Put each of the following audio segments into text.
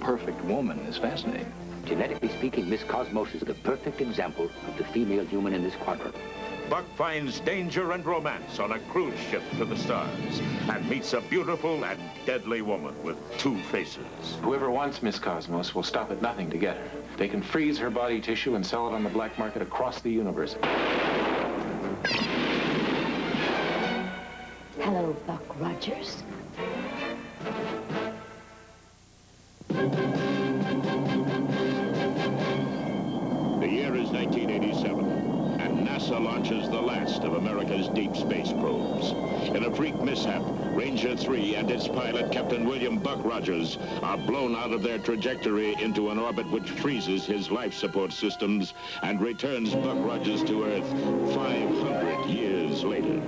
perfect woman is fascinating. Genetically speaking, Miss Cosmos is the perfect example of the female human in this quadrant. Buck finds danger and romance on a cruise ship to the stars and meets a beautiful and deadly woman with two faces. Whoever wants Miss Cosmos will stop at nothing to get her. They can freeze her body tissue and sell it on the black market across the universe. Hello, Buck Rogers. The year is 1987, and NASA launches the last of America's deep space probes. In a freak mishap, Ranger 3 and its pilot, Captain William Buck Rogers, are blown out of their trajectory into an orbit which freezes his life support systems and returns Buck Rogers to Earth 500 years later.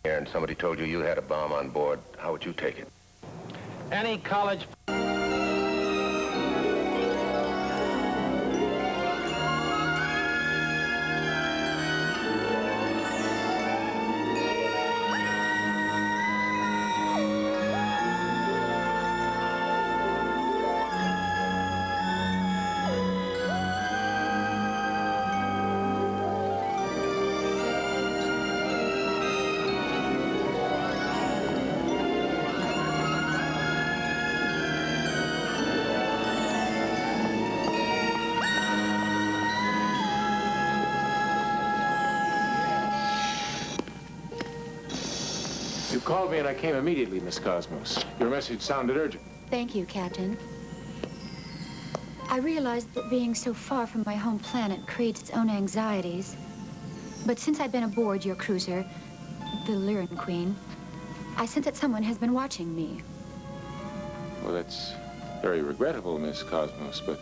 And somebody told you had a bomb on board, how would you take it? Any college... You called me and I came immediately, Miss Cosmos. Your message sounded urgent. Thank you, Captain. I realized that being so far from my home planet creates its own anxieties. But since I've been aboard your cruiser, the Lyran Queen, I sense that someone has been watching me. Well, that's very regrettable, Miss Cosmos, but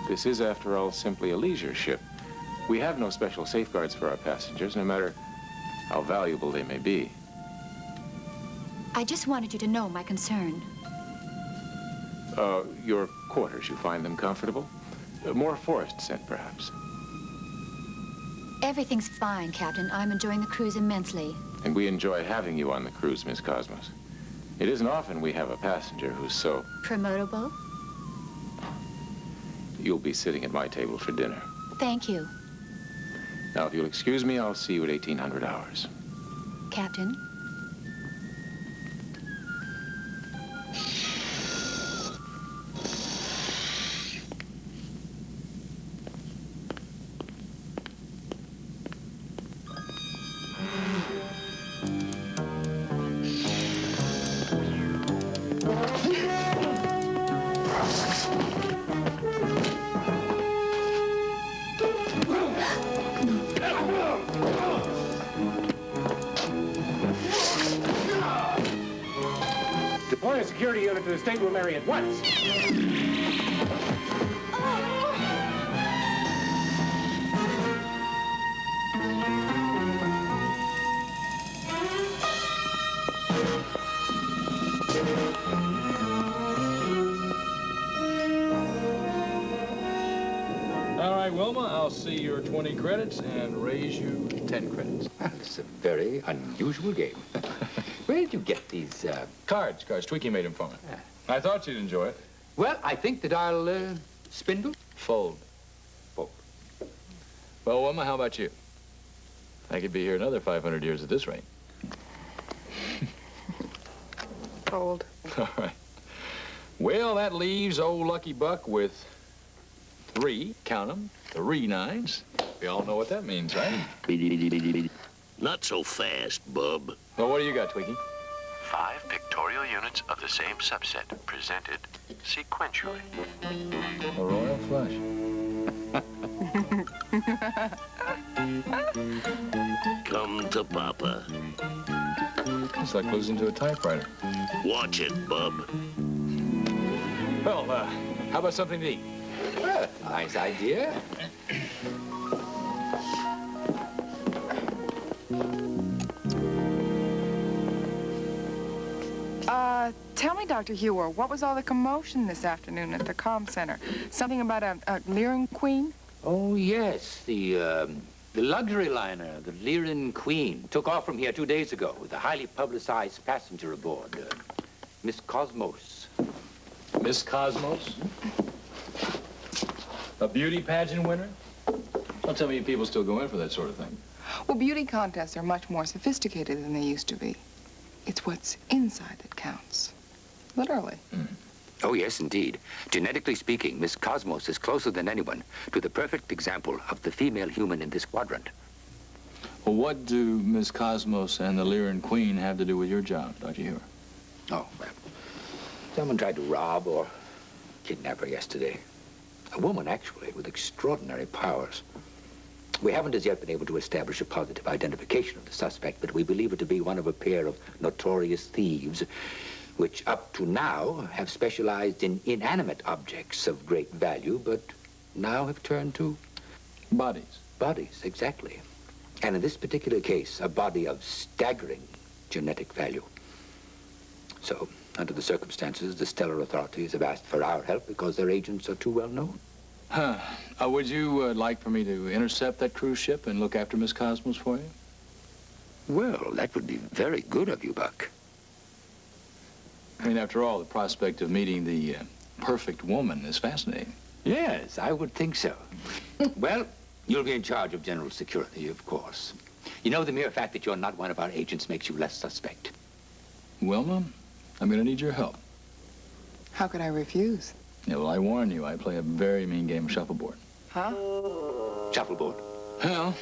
this is, after all, simply a leisure ship. We have no special safeguards for our passengers, no matter how valuable they may be. I just wanted you to know my concern. Your quarters, you find them comfortable? More forest scent, perhaps. Everything's fine, Captain. I'm enjoying the cruise immensely. And we enjoy having you on the cruise, Miss Cosmos. It isn't often we have a passenger who's so... Promotable? You'll be sitting at my table for dinner. Thank you. Now, if you'll excuse me, I'll see you at 1800 hours. Captain? Deploy a security unit to the stateroom area at once. All right, Wilma, I'll see your 20 credits and raise you 10 credits. It's a very unusual game. Where did you get these, Cards. Tweaky made them for me. I thought you'd enjoy it. Well, I think that I'll, spindle. Fold. Fold. Well, Wilma, how about you? I could be here another 500 years at this rate. Fold. All right. Well, that leaves old Lucky Buck with 3, count them, 3 nines. We all know what that means, right? Not so fast, bub. Well, what do you got, Tweaky? 5 pictorial units of the same subset presented sequentially. A royal flush. Come to Papa. It's like losing to a typewriter. Watch it, bub. Well, how about something to eat? Well, nice idea. Tell me, Dr. Hewer, what was all the commotion this afternoon at the comm center? Something about a Lyran Queen? Oh, yes. The luxury liner, the Lyran Queen, took off from here 2 days ago with a highly publicized passenger aboard, Miss Cosmos. Miss Cosmos? A beauty pageant winner? Don't tell me people still go in for that sort of thing. Well, beauty contests are much more sophisticated than they used to be. It's what's inside that counts. Literally. Oh, yes, indeed. Genetically speaking, Miss Cosmos is closer than anyone to the perfect example of the female human in this quadrant. Well, what do Miss Cosmos and the Lyran Queen have to do with your job, Dr. Hewer? Oh, well, someone tried to rob or kidnap her yesterday. A woman, actually, with extraordinary powers. We haven't as yet been able to establish a positive identification of the suspect, but we believe her to be one of a pair of notorious thieves which up to now have specialized in inanimate objects of great value, but now have turned to... Bodies. Bodies, exactly. And in this particular case, a body of staggering genetic value. So, under the circumstances, the stellar authorities have asked for our help because their agents are too well known. Huh. Would you like for me to intercept that cruise ship and look after Miss Cosmos for you? Well, that would be very good of you, Buck. I mean, after all, the prospect of meeting the perfect woman is fascinating. Yes, I would think so. Well, you'll be in charge of general security, of course. You know, the mere fact that you're not one of our agents makes you less suspect. Wilma, I'm going to need your help. How could I refuse? Yeah, well, I warn you, I play a very mean game of shuffleboard. Huh? Shuffleboard. Well,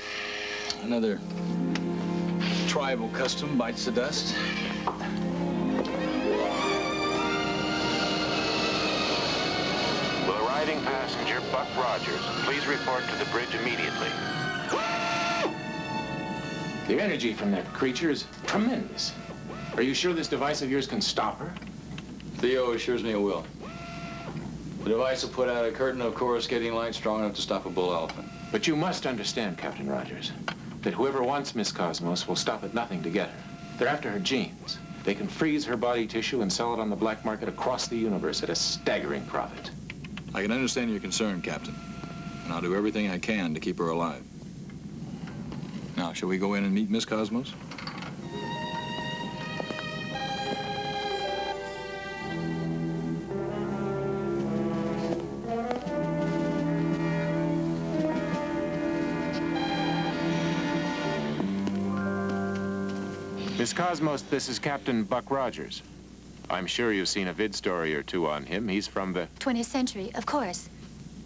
another tribal custom bites the dust. Will arriving passenger Buck Rogers please report to the bridge immediately? The energy from that creature is tremendous. Are you sure this device of yours can stop her? Theo assures me it will. The device will put out a curtain of coruscating light strong enough to stop a bull elephant. But you must understand, Captain Rogers, that whoever wants Miss Cosmos will stop at nothing to get her. They're after her genes. They can freeze her body tissue and sell it on the black market across the universe at a staggering profit. I can understand your concern, Captain, and I'll do everything I can to keep her alive. Now, shall we go in and meet Miss Cosmos? Miss Cosmos, this is Captain Buck Rogers. I'm sure you've seen a vid story or two on him. He's from the... 20th century, of course.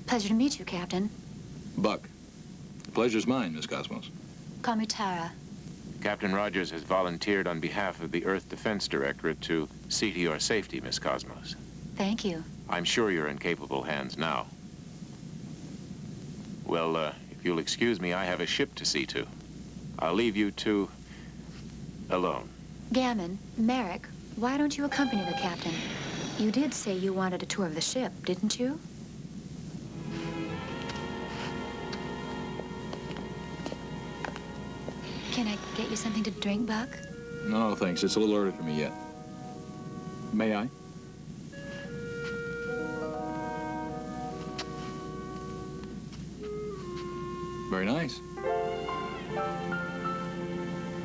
Pleasure to meet you, Captain. Buck, the pleasure's mine, Miss Cosmos. Call me Tara. Captain Rogers has volunteered on behalf of the Earth Defense Directorate to see to your safety, Miss Cosmos. Thank you. I'm sure you're in capable hands now. Well, if you'll excuse me, I have a ship to see to. I'll leave you two alone. Gammon, Merrick, why don't you accompany the captain? You did say you wanted a tour of the ship, didn't you? Can I get you something to drink, Buck? No, thanks. It's a little early for me yet. May I? Very nice.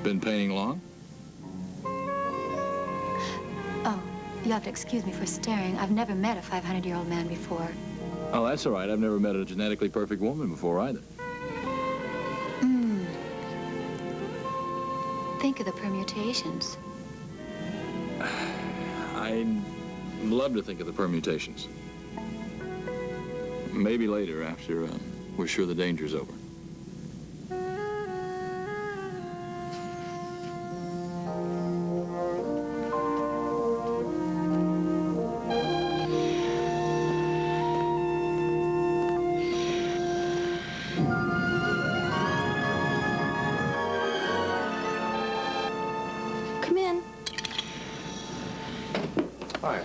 Been painting long? Oh, you have to excuse me for staring. I've never met a 500-year-old man before. Oh, that's all right. I've never met a genetically perfect woman before either. Think of the permutations. I'd love to think of the permutations. Maybe later, after we're sure the danger's over. Hi.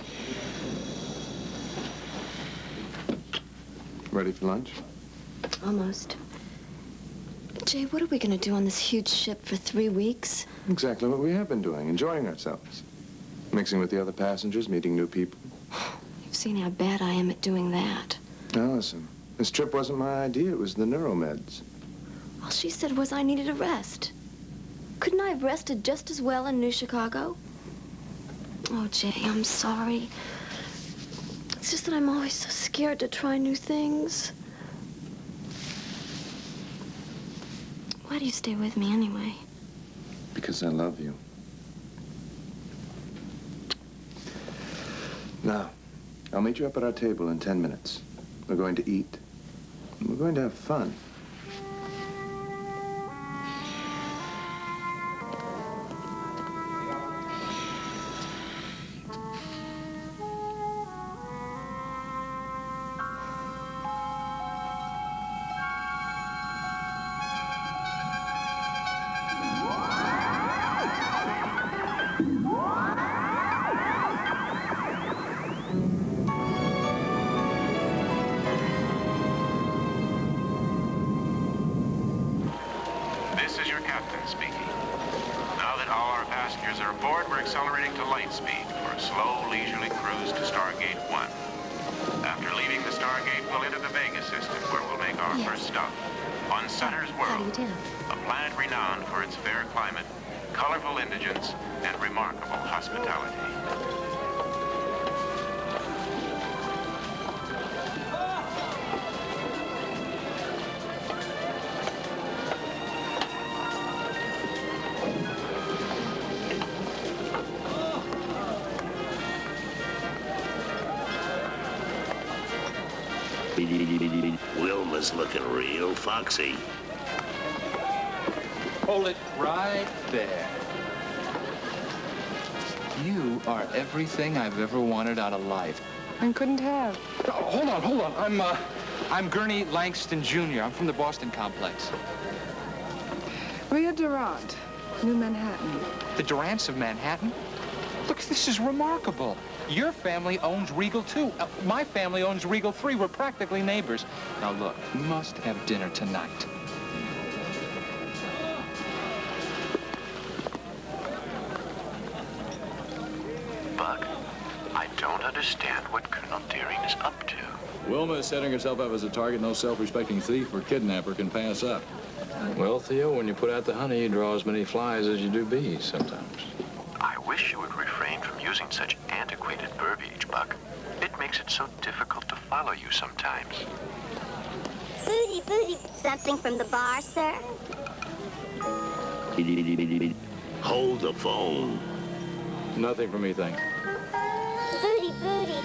Ready for lunch? Almost. Jay, what are we going to do on this huge ship for 3 weeks? Exactly what we have been doing, enjoying ourselves. Mixing with the other passengers, meeting new people. You've seen how bad I am at doing that. Now listen, this trip wasn't my idea, it was the neuromeds. All she said was I needed a rest. Couldn't I have rested just as well in New Chicago? Oh, Jay, I'm sorry. It's just that I'm always so scared to try new things. Why do you stay with me anyway? Because I love you. Now, I'll meet you up at our table in 10 minutes. We're going to eat. We're going to have fun. This is your captain speaking. Now that all our passengers are aboard, we're accelerating to light speed for a slow, leisurely cruise to Stargate 1. After leaving the Stargate, we'll enter the Vega system, where we'll make our first stop. On Sutter's How do World, you do? a planet renowned for its fair climate, colorful indigents, and remarkable hospitality. Wilma's looking real foxy. Hold it right there. You are everything I've ever wanted out of life. And couldn't have. Oh, hold on. I'm Gurney Langston Jr. I'm from the Boston complex. Rio Durant, New Manhattan. The Durants of Manhattan? Look, this is remarkable. Your family owns Regal 2. My family owns Regal 3. We're practically neighbors. Now, look, we must have dinner tonight. Buck, I don't understand what Colonel Deering is up to. Wilma is setting herself up as a target no self-respecting thief or kidnapper can pass up. Well, Theo, when you put out the honey, you draw as many flies as you do bees sometimes. I wish you would refrain from using such antiquated verbiage, Buck. It makes it so difficult to follow you sometimes. Booty. Something from the bar, sir? Hold the phone. Nothing for me, thanks. Booty. Booty.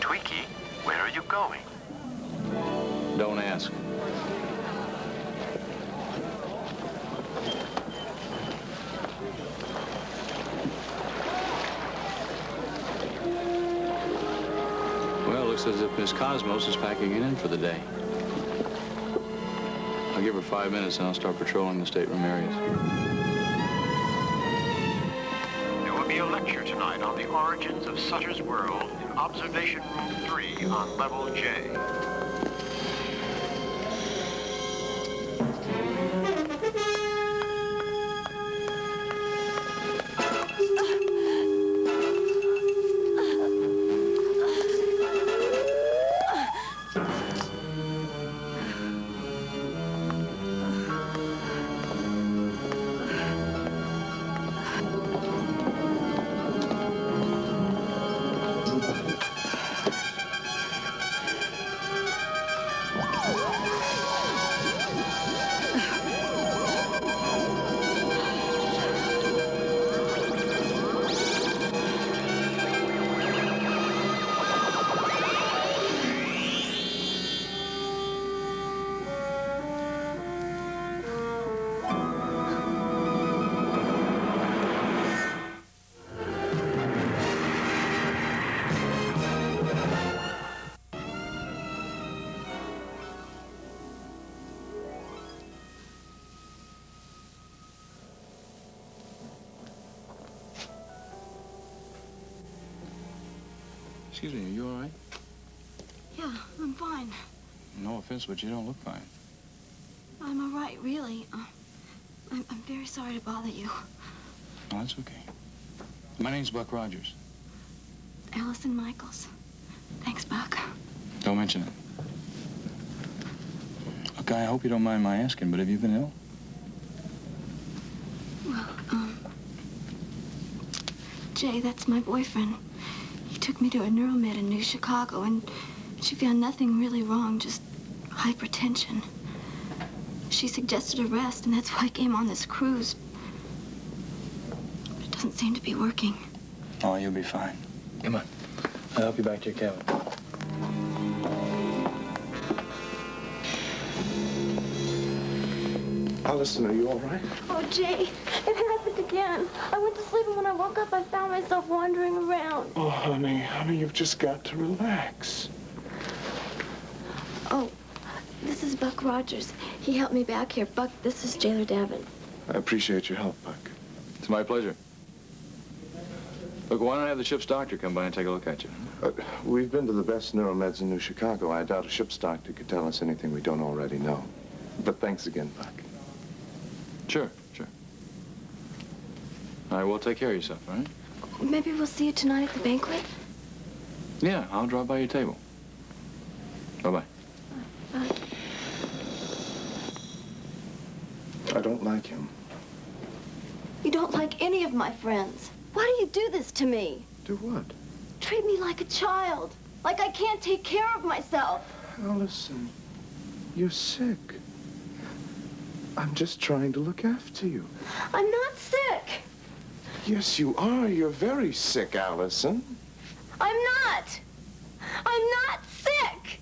Tweaky, where are you going? Don't ask. Well, looks as if Miss Cosmos is packing it in for the day. I'll give her 5 minutes and I'll start patrolling the stateroom areas. There will be a lecture tonight on the origins of Sutter's World in Observation Room 3 on Level J. Excuse me, are you all right? Yeah, I'm fine. No offense, but you don't look fine. I'm all right, really. I'm very sorry to bother you. Oh, that's okay. My name's Buck Rogers. Allison Michaels. Thanks, Buck. Don't mention it. Look, I hope you don't mind my asking, but have you been ill? Well, Jay, that's my boyfriend. He took me to a neuromed in New Chicago, and she found nothing really wrong, just hypertension. She suggested a rest, and that's why I came on this cruise. But it doesn't seem to be working. Oh, you'll be fine. Come on. I'll help you back to your cabin. Allison, are you all right? Oh, Jay, it happened again. I went to sleep, and when I woke up, I found myself wandering around. Oh, honey, you've just got to relax. Oh, this is Buck Rogers. He helped me back here. Buck, this is Jailer Davin. I appreciate your help, Buck. It's my pleasure. Look, why don't I have the ship's doctor come by and take a look at you? We've been to the best neuromeds in New Chicago. I doubt a ship's doctor could tell us anything we don't already know. But thanks again, Buck. Sure, sure. All right, well, take care of yourself, all right? Maybe we'll see you tonight at the banquet? Yeah, I'll drop by your table. Bye-bye. Bye. I don't like him. You don't like any of my friends. Why do you do this to me? Do what? Treat me like a child. Like I can't take care of myself. Allison, you're sick. I'm just trying to look after you. I'm not sick. Yes, you are. You're very sick, Allison. I'm not. I'm not sick.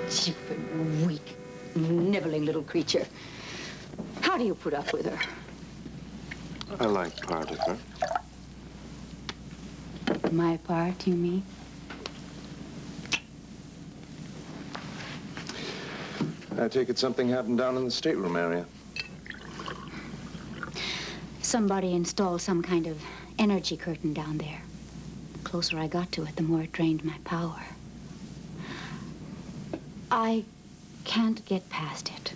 Cheap and weak, nibbling little creature. How do you put up with her? I like part of her. My part, you mean? I take it something happened down in the stateroom area. Somebody installed some kind of energy curtain down there. The closer I got to it, the more it drained my power. I can't get past it.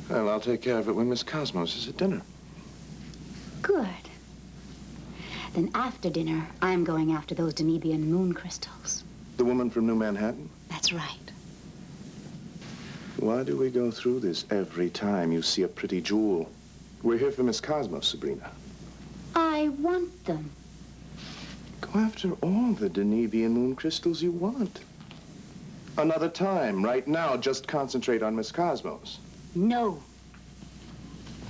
Well, I'll take care of it when Miss Cosmos is at dinner. Good. Then after dinner, I'm going after those Danubian moon crystals. The woman from New Manhattan? That's right. Why do we go through this every time you see a pretty jewel? We're here for Miss Cosmos, Sabrina. I want them. Go after all the Danubian moon crystals you want. Another time, right now, just concentrate on Miss Cosmos. No.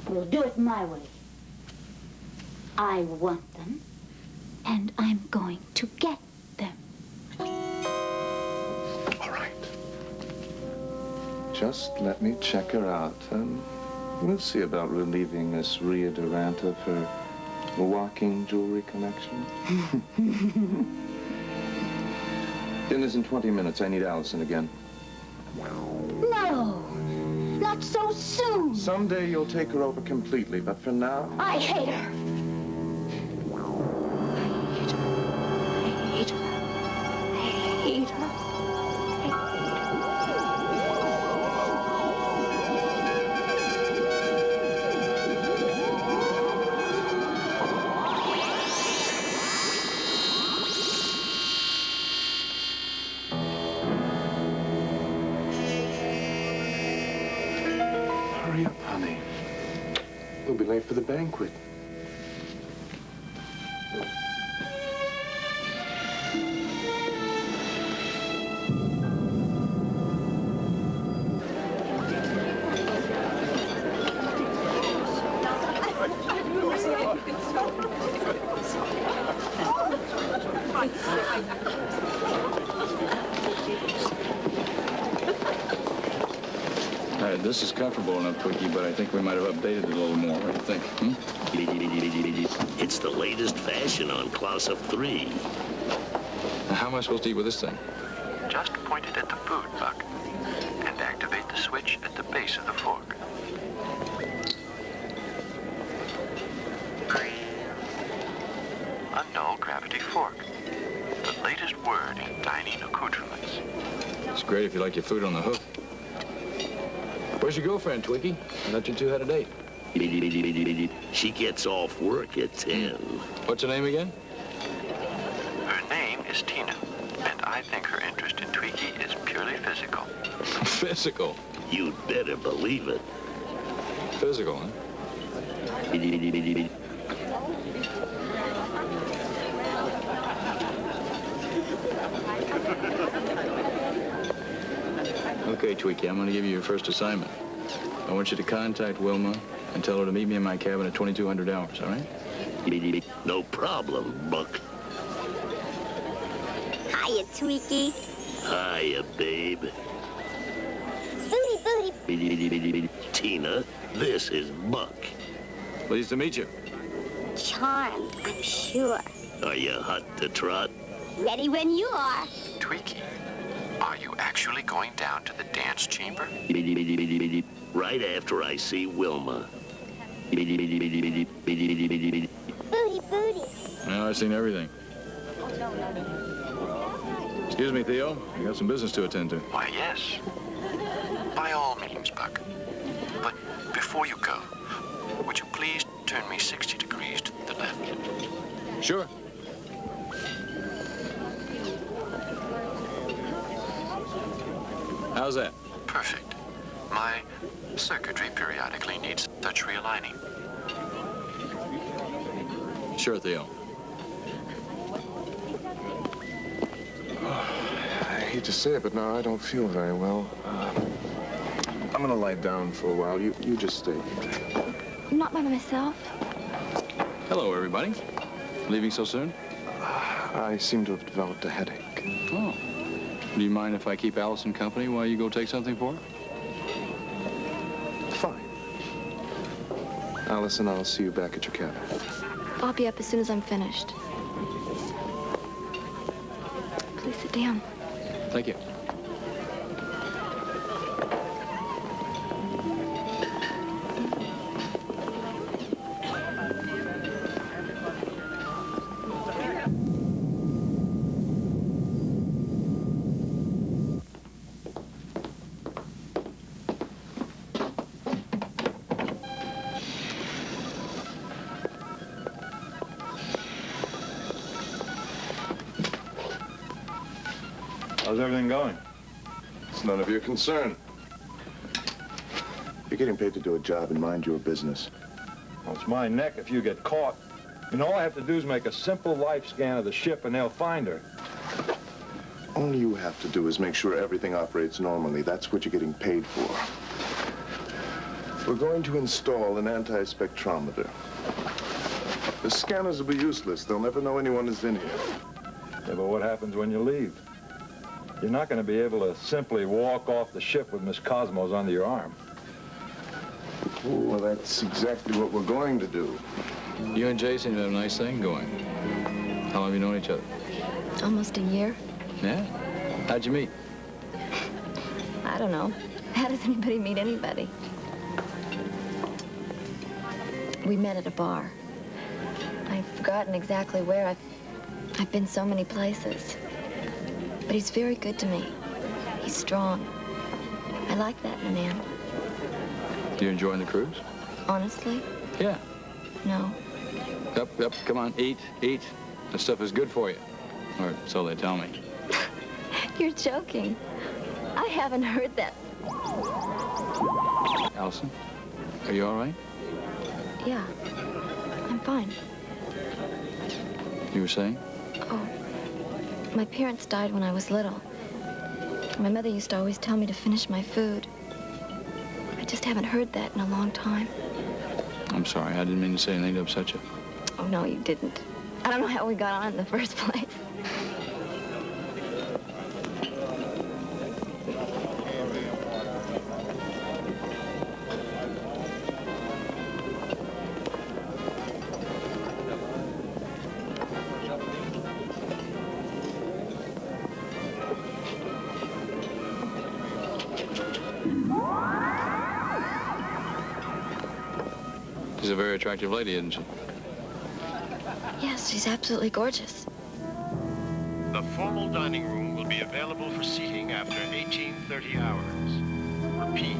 We'll do it my way. I want them, and I'm going to get them. All right. Just let me check her out, and we'll see about relieving Miss Ria Durant of her walking jewelry collection. Dinner's in 20 minutes. I need Allison again. No, not so soon. Someday you'll take her over completely, but for now... I hate her. I hate her. I hate her. Hurry up, honey. We'll be late for the banquet. This is comfortable enough, Twiki, but I think we might have updated it a little more. What do you think? It's the latest fashion on Class of 3. Now, how am I supposed to eat with this thing? Just point it at the food, Buck, and activate the switch at the base of the fork. A null-gravity fork. The latest word in dining accoutrements. It's great if you like your food on the hook. Where's your girlfriend, Twiki? I thought you two had a date. She gets off work at 10. What's her name again? Her name is Tina, and I think her interest in Twiki is purely physical. Physical? You'd better believe it. Physical, huh? Okay, Twiki, I'm going to give you your first assignment. I want you to contact Wilma and tell her to meet me in my cabin at 2200 hours, all right? No problem, Buck. Hiya, Twiki. Hiya, babe. Booty. Tina, this is Buck. Pleased to meet you. Charmed, I'm sure. Are you hot to trot? Ready when you are. Twiki, are you actually going down to the dance chamber? Right after I see Wilma. Booty. Now I've seen everything. Excuse me, Theo. I got some business to attend to. Why, yes. By all means, Buck. But before you go, would you please turn me 60 degrees to the left? Sure. How's that? Perfect. My circuitry periodically needs such realigning. Sure, Theo. I hate to say it, but now I don't feel very well. I'm gonna lie down for a while. You just stay. Not by myself. Hello, everybody. Leaving so soon? I seem to have developed a headache. Oh. Do you mind if I keep Allison company while you go take something for her? Fine. Allison, I'll see you back at your cabin. I'll be up as soon as I'm finished. Please sit down. Thank you. How's everything going? It's none of your concern. You're getting paid to do a job and mind your business. Well, it's my neck if you get caught. You know, all I have to do is make a simple life scan of the ship and they'll find her. All you have to do is make sure everything operates normally. That's what you're getting paid for. We're going to install an anti-spectrometer. The scanners will be useless. They'll never know anyone is in here. Yeah, but what happens when you leave? You're not going to be able to simply walk off the ship with Miss Cosmos under your arm. Well, that's exactly what we're going to do. You and Jay seem to have a nice thing going. How long have you known each other? Almost a year. Yeah? How'd you meet? I don't know. How does anybody meet anybody? We met at a bar. I've forgotten exactly where. I've been so many places. But he's very good to me. He's strong. I like that in a man. You enjoying the cruise? Honestly? Yeah. No. Up, come on, eat. That stuff is good for you. Or so they tell me. You're joking. I haven't heard that. Allison, are you all right? Yeah. I'm fine. You were saying? Oh. My parents died when I was little. My mother used to always tell me to finish my food. I just haven't heard that in a long time. I'm sorry. I didn't mean to say anything to upset you. Oh, no, you didn't. I don't know how we got on in the first place. a very attractive lady, isn't she? Yes, she's absolutely gorgeous. The formal dining room will be available for seating after 1830 hours. Repeat,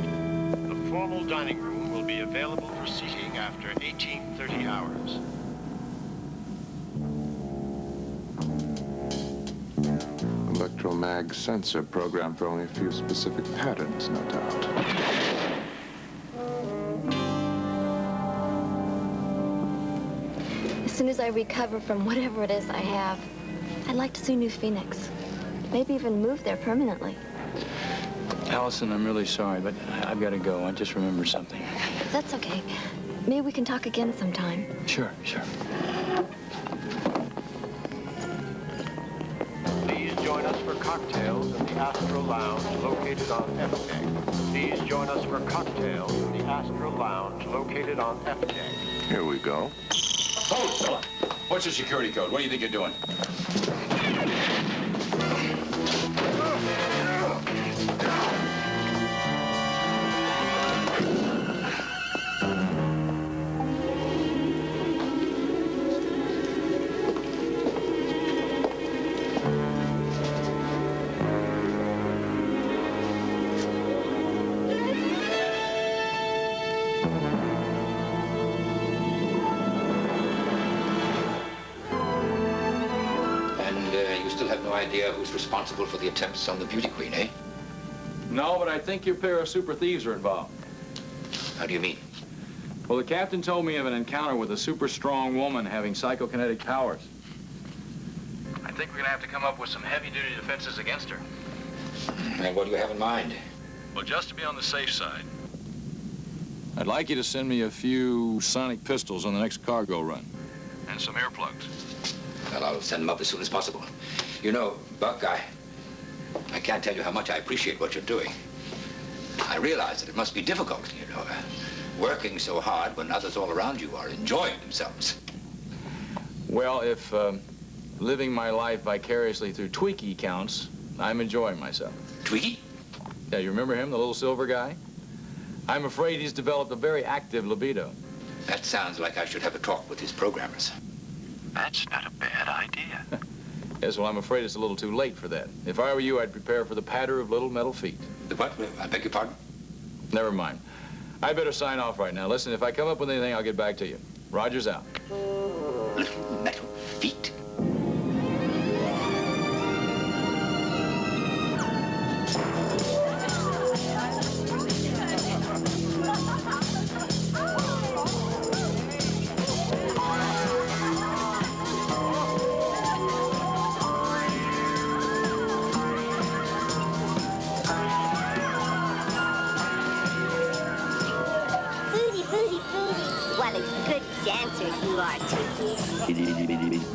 the formal dining room will be available for seating after 1830 hours. Electromag sensor programmed for only a few specific patterns, no doubt. As soon as I recover from whatever it is I have, I'd like to see New Phoenix. Maybe even move there permanently. Allison, I'm really sorry, but I've got to go. I just remembered something. That's okay. Maybe we can talk again sometime. Sure, sure. Please join us for cocktails in the Astro Lounge located on F deck. Please join us for cocktails in the Astro Lounge located on F deck. Here we go. Hold on. What's your security code? What do you think you're doing? Idea who's responsible for the attempts on the beauty queen, eh? No, but I think your pair of super thieves are involved. How do you mean? Well, the captain told me of an encounter with a super strong woman having psychokinetic powers. I think we're gonna have to come up with some heavy-duty defenses against her. And what do you have in mind? Well, just to be on the safe side, I'd like you to send me a few sonic pistols on the next cargo run. And some earplugs. Well, I'll send them up as soon as possible. You know, Buck, I can't tell you how much I appreciate what you're doing. I realize that it must be difficult, you know, working so hard when others all around you are enjoying themselves. Well, if living my life vicariously through Tweaky counts, I'm enjoying myself. Tweaky? Yeah, you remember him, the little silver guy? I'm afraid he's developed a very active libido. That sounds like I should have a talk with his programmers. That's not a bad idea. Yes, well, I'm afraid it's a little too late for that. If I were you, I'd prepare for the patter of little metal feet. The what? I beg your pardon? Never mind. I better sign off right now. Listen, if I come up with anything, I'll get back to you. Roger's out. Little metal feet?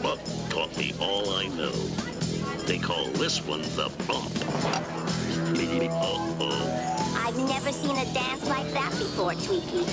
Buck taught me all I know. They call this one the bump. Uh-oh. I've never seen a dance like that before, Tweaky.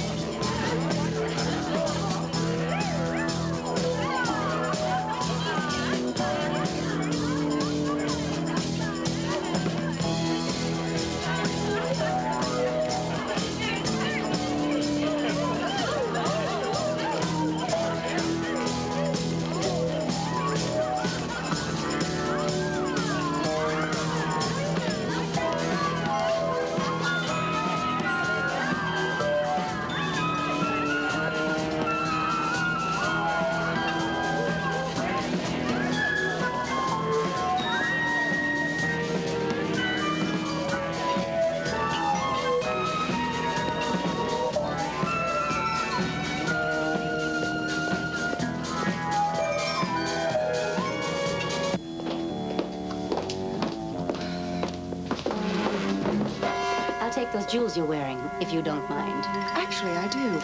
Those jewels you're wearing, if you don't mind. Actually, I do.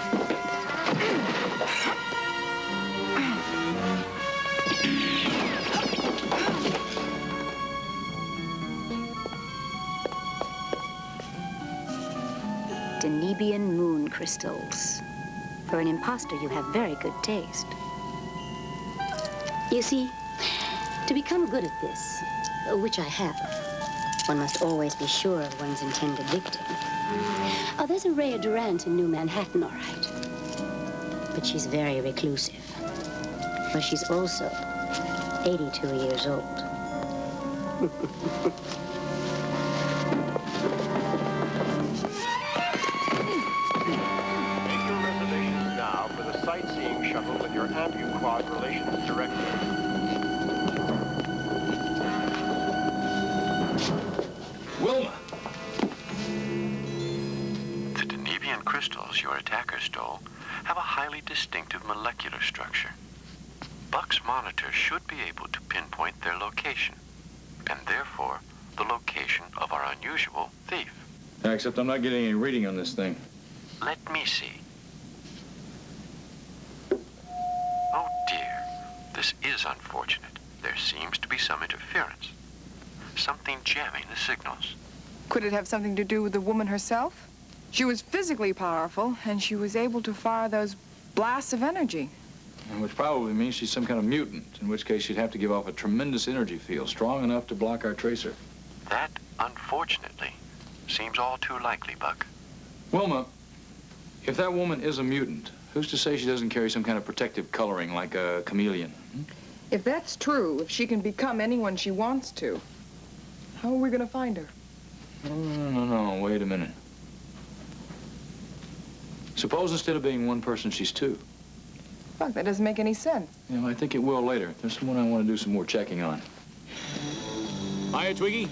Danubian moon crystals. For an imposter, you have very good taste. You see, to become good at this, which I have, one must always be sure of one's intended victim. Oh, there's a Ray of Durant in New Manhattan, all right. but she's very reclusive. But she's also 82 years old. Make your reservations now for the sightseeing shuttle with your anti-quad relations director. Wilma! The Denevian crystals your attacker stole have a highly distinctive molecular structure. Buck's monitor should be able to pinpoint their location, and therefore the location of our unusual thief. Yeah, except I'm not getting any reading on this thing. Let me see. Oh dear, this is unfortunate. There seems to be some interference. Something jamming the signals. Could it have something to do with the woman herself? She was physically powerful, and she was able to fire those blasts of energy. Which probably means she's some kind of mutant, in which case she'd have to give off a tremendous energy field, strong enough to block our tracer. That, unfortunately, seems all too likely, Buck. Wilma, if that woman is a mutant, who's to say she doesn't carry some kind of protective coloring like a chameleon? If that's true, if she can become anyone she wants to, how are we going to find her? No, wait a minute. Suppose instead of being one person, she's two. Fuck, that doesn't make any sense. Yeah, well, I think it will later. There's someone I want to do some more checking on. Hiya, Twiggy.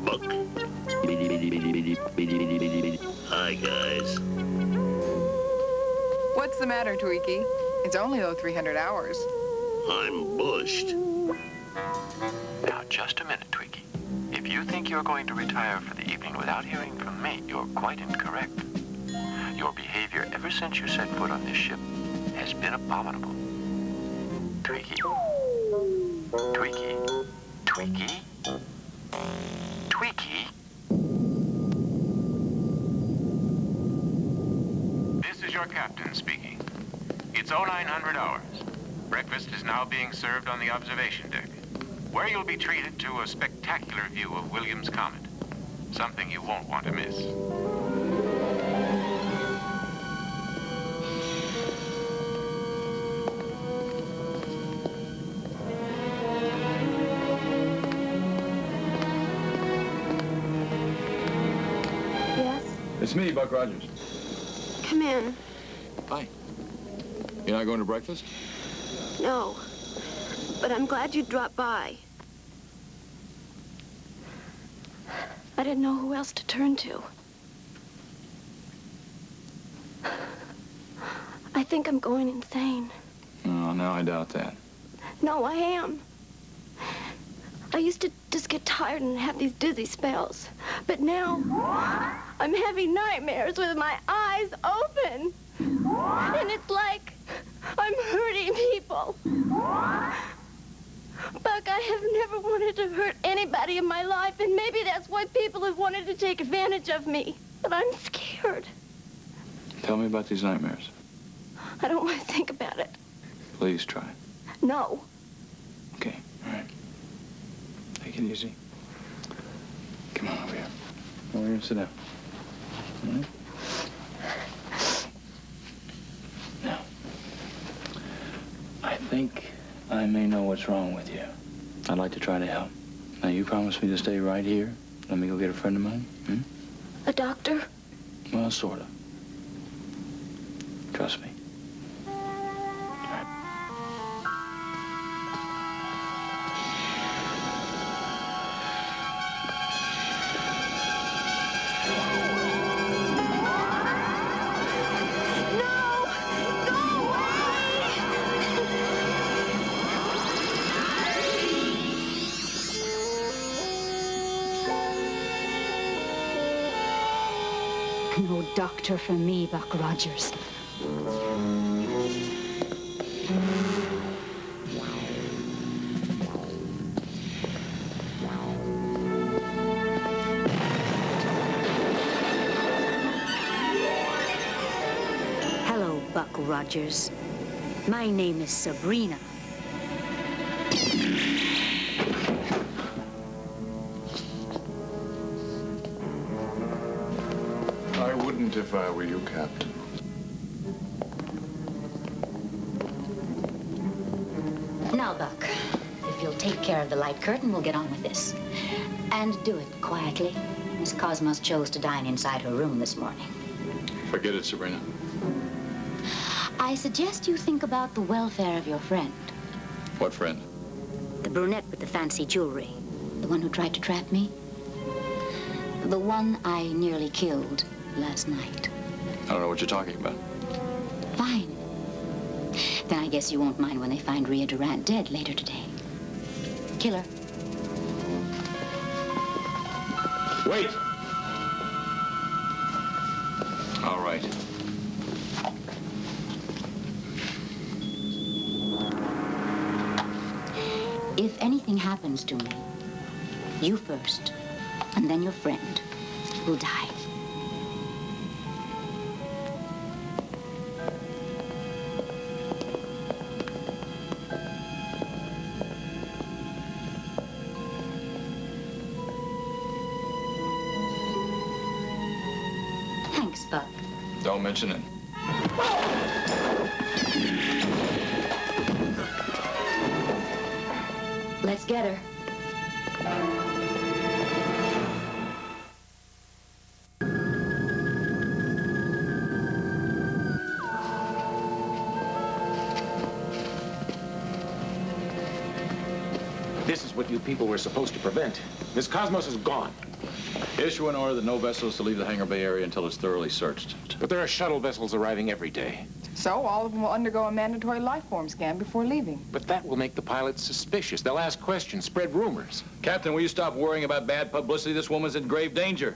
Buck. Hi, guys. What's the matter, Tweaky? It's only 300 hours. I'm bushed. Now, just a minute, Twiggy. If you think you're going to retire for the evening without hearing from me, you're quite incorrect. Your behavior ever since you set foot on this ship has been abominable. Tweaky. Tweaky. Tweaky. Tweaky. This is your captain speaking. It's 0900 hours. Breakfast is now being served on the observation deck, where you'll be treated to a spectacular view of Williams' Comet. Something you won't want to miss. It's me, Buck Rogers. Come in. Hi. You're not going to breakfast? No, but I'm glad you dropped by. I didn't know who else to turn to. I think I'm going insane. Oh, no, I doubt that. No, I am. I used to just get tired and have these dizzy spells. But now, I'm having nightmares with my eyes open. And it's like I'm hurting people. Buck, I have never wanted to hurt anybody in my life, and maybe that's why people have wanted to take advantage of me. But I'm scared. Tell me about these nightmares. I don't want to think about it. Please try. No. Okay, all right. Take it easy. Come on over here. Over here and sit down. All right? Now, I think I may know what's wrong with you. I'd like to try to help. Now, you promise me to stay right here? Let me go get a friend of mine? A doctor? Well, sort of. Trust me. No doctor for me, Buck Rogers. Hello, Buck Rogers. My name is Sabrina. I wouldn't if I were you, Captain. Now, Buck, if you'll take care of the light curtain, we'll get on with this. And do it quietly. Miss Cosmos chose to dine inside her room this morning. Forget it, Sabrina. I suggest you think about the welfare of your friend. What friend? The brunette with the fancy jewelry. The one who tried to trap me. The one I nearly killed last night. I don't know what you're talking about. Fine. Then I guess you won't mind when they find Rhea Durant dead later today. Kill her. Wait! All right. If anything happens to me, you first, and then your friend will die. Thanks, Buck. Don't mention it. Let's get her. This is what you people were supposed to prevent. Miss Cosmos is gone. Issue an order that no vessels to leave the Hangar Bay area until it's thoroughly searched. But there are shuttle vessels arriving every day. So all of them will undergo a mandatory life form scan before leaving. But that will make the pilots suspicious. They'll ask questions, spread rumors. Captain, will you stop worrying about bad publicity? This woman's in grave danger.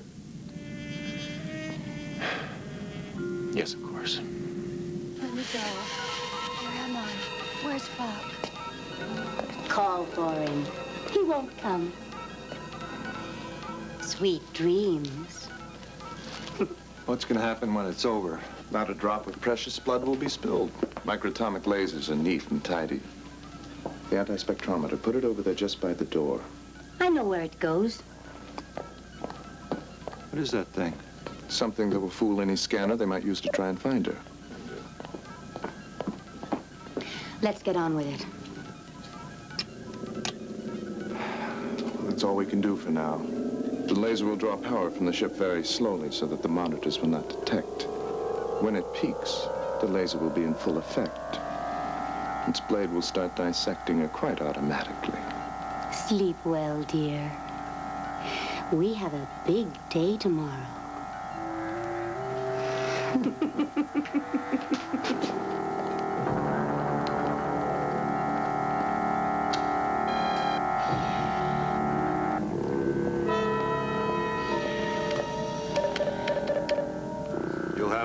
Yes, of course. Let me go. Where am I? Where's Buck? Call for him. He won't come. Sweet dreams. What's going to happen when it's over? Not a drop of precious blood will be spilled. Microatomic lasers are neat and tidy. The anti-spectrometer, put it over there just by the door. I know where it goes. What is that thing? Something that will fool any scanner they might use to try and find her. Let's get on with it. That's all we can do for now. The laser will draw power from the ship very slowly so that the monitors will not detect. When it peaks, the laser will be in full effect. Its blade will start dissecting her quite automatically. Sleep well, dear. We have a big day tomorrow.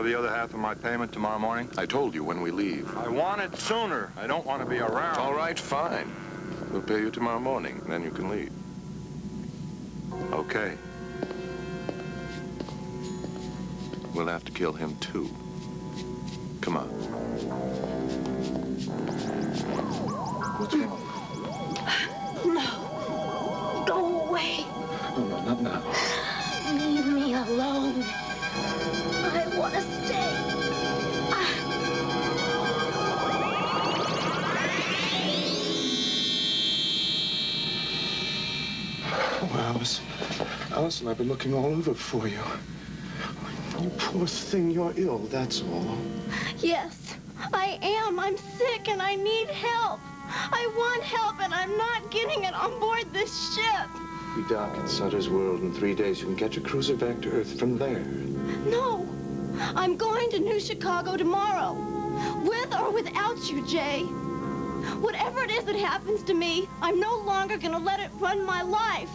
The other half of my payment tomorrow morning? I told you when we leave. I want it sooner. I don't want to be around. All right, fine. We'll pay you tomorrow morning, then you can leave. Okay. We'll have to kill him, too. Come on. No. Go away. No, not now. Leave me alone. I want to stay. Oh, Allison, I've been looking all over for you. You poor thing, you're ill, that's all. Yes, I am. I'm sick and I need help. I want help and I'm not getting it on board this ship. We dock at Sutter's World in 3 days. You can catch a cruiser back to Earth from there. No, I'm going to New Chicago tomorrow. With or without you, Jay. Whatever it is that happens to me, I'm no longer going to let it run my life.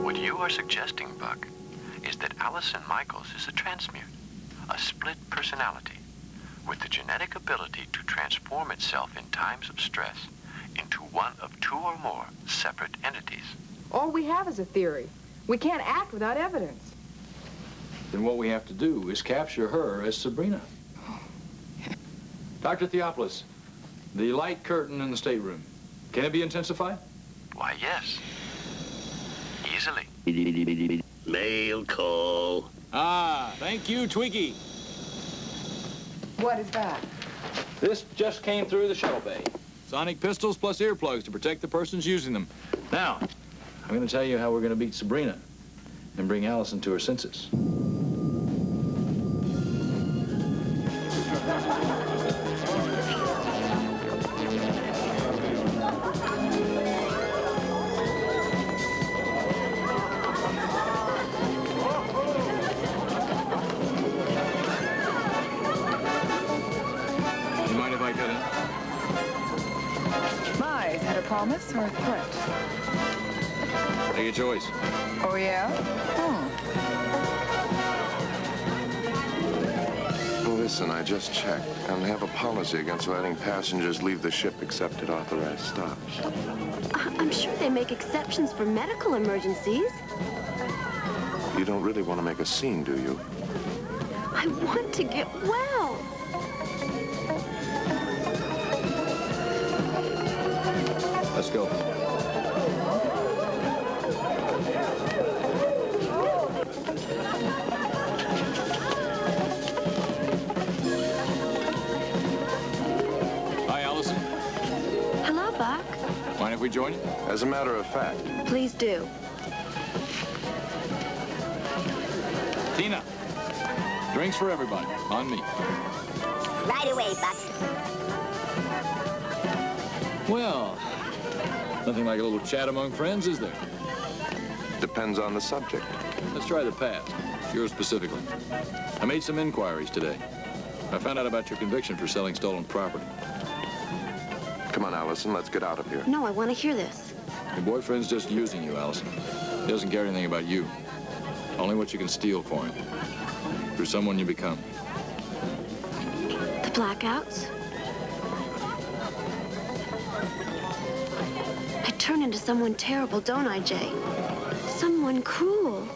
What you are suggesting, Buck, is that Allison Michaels is a transmute, a split personality, with the genetic ability to transform itself in times of stress into one of 2 or more separate entities. All we have is a theory. We can't act without evidence. Then what we have to do is capture her as Sabrina. Dr. Theopolis, The light curtain in the stateroom. Can it be intensified? Why, yes. Easily. Mail call. Ah, thank you, Twiggy. What is that? This just came through the shuttle bay. Sonic pistols plus earplugs to protect the persons using them. Now, I'm going to tell you how we're going to beat Sabrina and bring Allison to her senses. Promise or a threat? Take your choice. Oh, yeah? Listen, I just checked, and they have a policy against letting passengers leave the ship except at authorized stops. I'm sure they make exceptions for medical emergencies. You don't really want to make a scene, do you? I want to get well. Let's go. Hi, Allison. Hello, Buck. Mind if we join you? As a matter of fact. Please do. Tina, drinks for everybody. On me. Right away, Buck. Well, nothing like a little chat among friends, is there? Depends on the subject. Let's try the past, yours specifically. I made some inquiries today. I found out about your conviction for selling stolen property. Come on, Allison, let's get out of here. No, I want to hear this. Your boyfriend's just using you, Allison. He doesn't care anything about you. Only what you can steal for him. For someone you become. The blackouts? I turn into someone terrible, don't I, Jay? Someone cruel.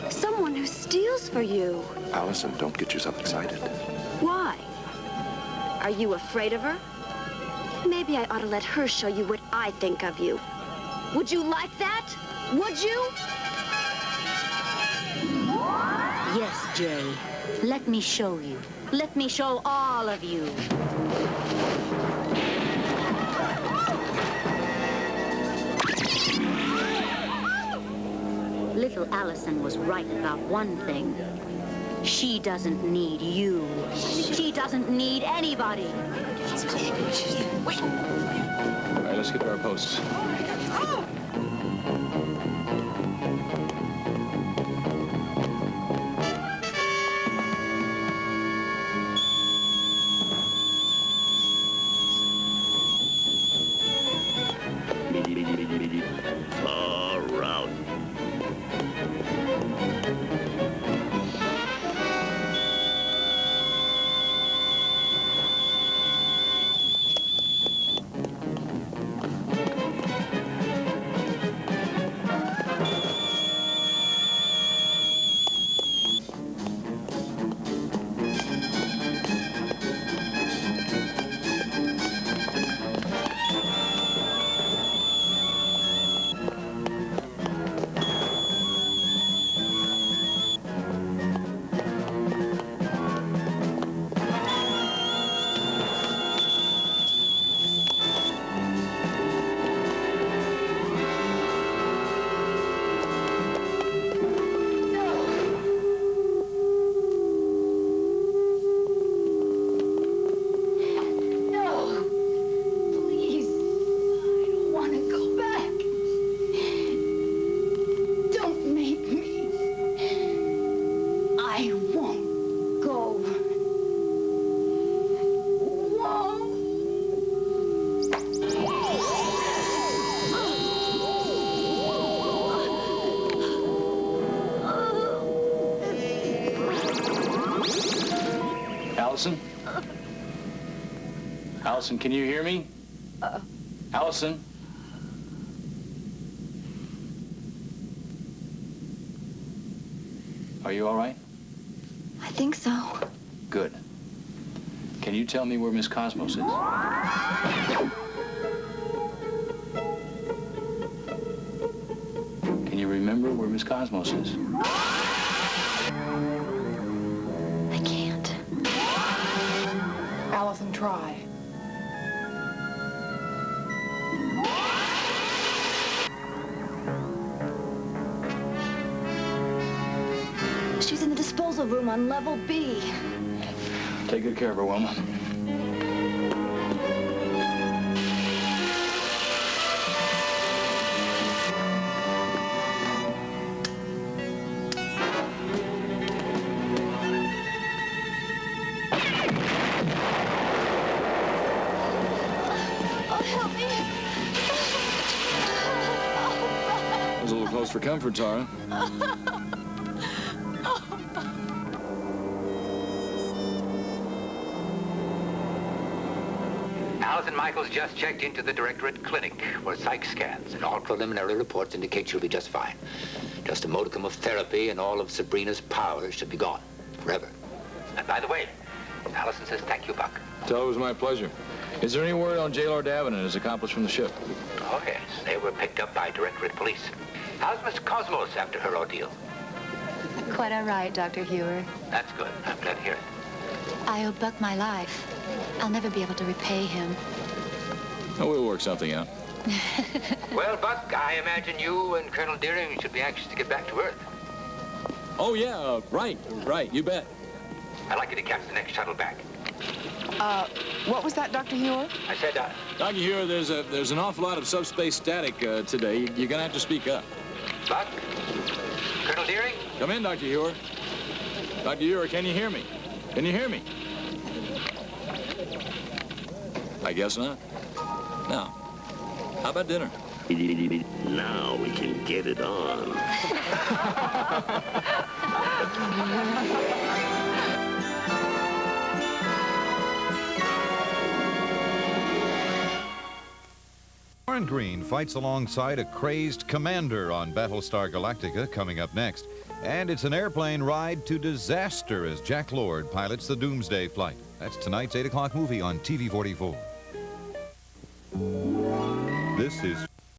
Someone who steals for you. Allison, don't get yourself excited. Why? Are you afraid of her? Maybe I ought to let her show you what I think of you. Would you like that? Would you? Yes, Jay. Let me show you. Let me show all of you. Little Allison was right about one thing. She doesn't need you. She doesn't need anybody. All right, let's get to our posts. Far out. Allison? Allison, can you hear me? Allison? Are you all right? I think so. Good. Can you tell me where Miss Cosmos is? Can you remember where Miss Cosmos is? I can't. Allison, try. She's in the disposal room on level B. Take good care of her, Wilma. That was a little close for comfort, Tara. Allison Michaels just checked into the Directorate Clinic for psych scans, and all preliminary reports indicate she'll be just fine. Just a modicum of therapy, and all of Sabrina's powers should be gone forever. And by the way, Allison says thank you, Buck. Tell her it was my pleasure. Is there any word on J. Lord Davenant and his accomplice from the ship? Oh, yes. They were picked up by Directorate Police. How's Miss Cosmos after her ordeal? Quite all right, Dr. Hewer. That's good. I'm glad to hear it. I owe Buck my life. I'll never be able to repay him. Oh, we'll work something out. Well, Buck, I imagine you and Colonel Deering should be anxious to get back to Earth. Oh, yeah, right, you bet. I'd like you to catch the next shuttle back. What was that, Dr. Hewer? I said, Dr. Hewer, there's an awful lot of subspace static today. You're gonna have to speak up. Buck? Colonel Deering? Come in, Dr. Hewer. Dr. Hewer, can you hear me? Can you hear me? I guess not. Now, how about dinner? Now we can get it on. Warren Green fights alongside a crazed commander on Battlestar Galactica coming up next. And it's an airplane ride to disaster as Jack Lord pilots the Doomsday flight. That's tonight's 8 o'clock movie on TV 44. This is